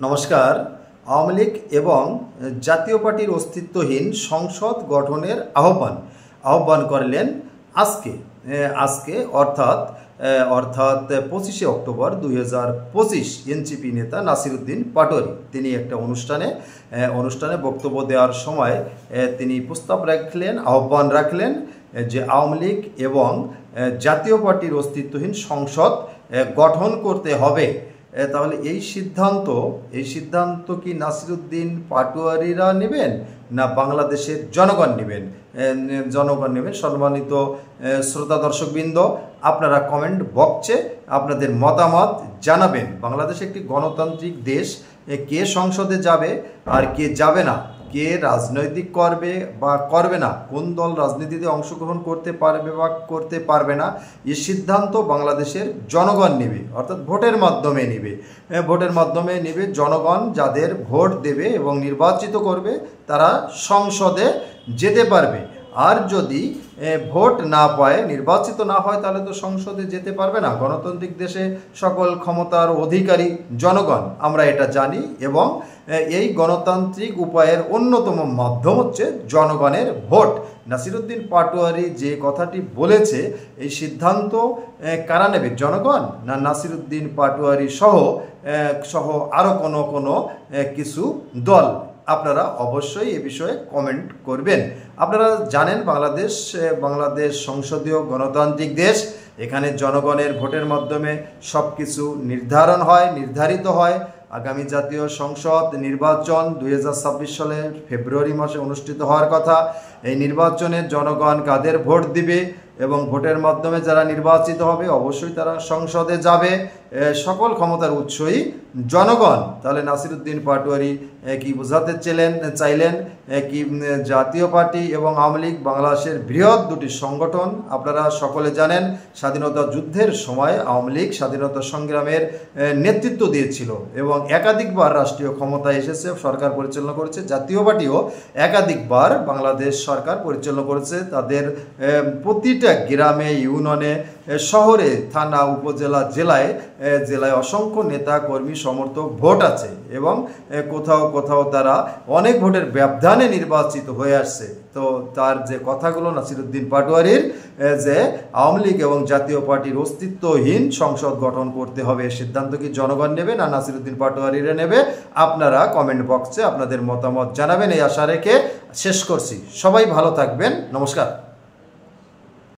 নমস্কার। আওয়ামী লীগ এবং জাতীয় পার্টির অস্তিত্বহীন সংসদ গঠনের আহ্বান করলেন আজকে অর্থাৎ 25শে অক্টোবর 2025 এনসিপি নেতা নাসিরউদ্দিন পাটোয়ারী তিনি একটা অনুষ্ঠানে বক্তব্য দেওয়ার সময় তিনি প্রস্তাব রাখলেন, আহ্বান রাখলেন যে আওয়ামী লীগ এবং জাতীয় পার্টির অস্তিত্বহীন সংসদ গঠন করতে হবে। তাহলে এই সিদ্ধান্ত কি নাসিরউদ্দিন পাটোয়ারীরা নেবেন না বাংলাদেশের জনগণ নেবেন? সম্মানিত শ্রোতা দর্শকবৃন্দ, আপনারা কমেন্ট বক্সে আপনাদের মতামত জানাবেন। বাংলাদেশ একটি গণতান্ত্রিক দেশ। কে সংসদে যাবে আর কে যাবে না, কে রাজনৈতিক করবে বা করবে না, কোন দল রাজনীতিতে অংশগ্রহণ করতে পারবে বা করতে পারবে না, এই সিদ্ধান্ত বাংলাদেশের জনগণ নেবে, অর্থাৎ ভোটের মাধ্যমে নেবে। জনগণ যাদের ভোট দেবে এবং নির্বাচিত করবে তারা সংসদে যেতে পারবে। আর যদি ভোট না পায়, নির্বাচিত না হয়, তাহলে তো সংসদে যেতে পারবে না। গণতান্ত্রিক দেশে সকল ক্ষমতার অধিকারী জনগণ, আমরা এটা জানি। এবং এই গণতান্ত্রিক উপায়ের অন্যতম মাধ্যম হচ্ছে জনগণের ভোট। নাসিরউদ্দিন পাটোয়ারী যে কথাটি বলেছে, এই সিদ্ধান্ত কারা নেবে, জনগণ না নাসিরউদ্দিন পাটোয়ারী সহ আরও কোনো কিছু দল? আপনারা অবশ্যই এ বিষয়ে কমেন্ট করবেন। আপনারা জানেন বাংলাদেশ সংসদীয় গণতান্ত্রিক দেশ। এখানে জনগণের ভোটের মাধ্যমে সব কিছু নির্ধারিত হয়। আগামী জাতীয় সংসদ নির্বাচন 2026 সালের ফেব্রুয়ারি মাসে অনুষ্ঠিত হওয়ার কথা। এই নির্বাচনে জনগণ কাদের ভোট দিবে এবং ভোটের মাধ্যমে যারা নির্বাচিত হবে অবশ্যই তারা সংসদে যাবে। সকল ক্ষমতার উৎসই জনগণ। তাহলে নাসিরউদ্দিন পাটোয়ারী কি বোঝাতে চাইলেন কি জাতীয় পার্টি এবং আওয়ামী লীগ বাংলাদেশের বৃহৎ দুটি সংগঠন। আপনারা সকলে জানেন, স্বাধীনতা যুদ্ধের সময় আওয়ামী লীগ স্বাধীনতা সংগ্রামের নেতৃত্ব দিয়েছিল এবং একাধিকবার রাষ্ট্রীয় ক্ষমতায় এসেছে, সরকার পরিচালনা করেছে। জাতীয় পার্টিও একাধিকবার বাংলাদেশ সরকার পরিচালনা করেছে। তাদের প্রতিটা গ্রামে, ইউনিয়নে, শহরে, থানা, উপজেলা, জেলায় অসংখ্য নেতা কর্মী সমর্থক ভোট আছে এবং কোথাও তারা অনেক ভোটের ব্যবধানে নির্বাচিত হয়ে আসছে। তো তার যে কথাগুলো নাসিরউদ্দিন পাটোয়ারীর, যে আওয়ামী লীগ এবং জাতীয় পার্টির অস্তিত্বহীন সংসদ গঠন করতে হবে, সিদ্ধান্ত কি জনগণ নেবে না নাসিরউদ্দিন পাটোয়ারীরা নেবে? আপনারা কমেন্ট বক্সে আপনাদের মতামত জানাবেন। এই আশা রেখে শেষ করছি। সবাই ভালো থাকবেন। নমস্কার।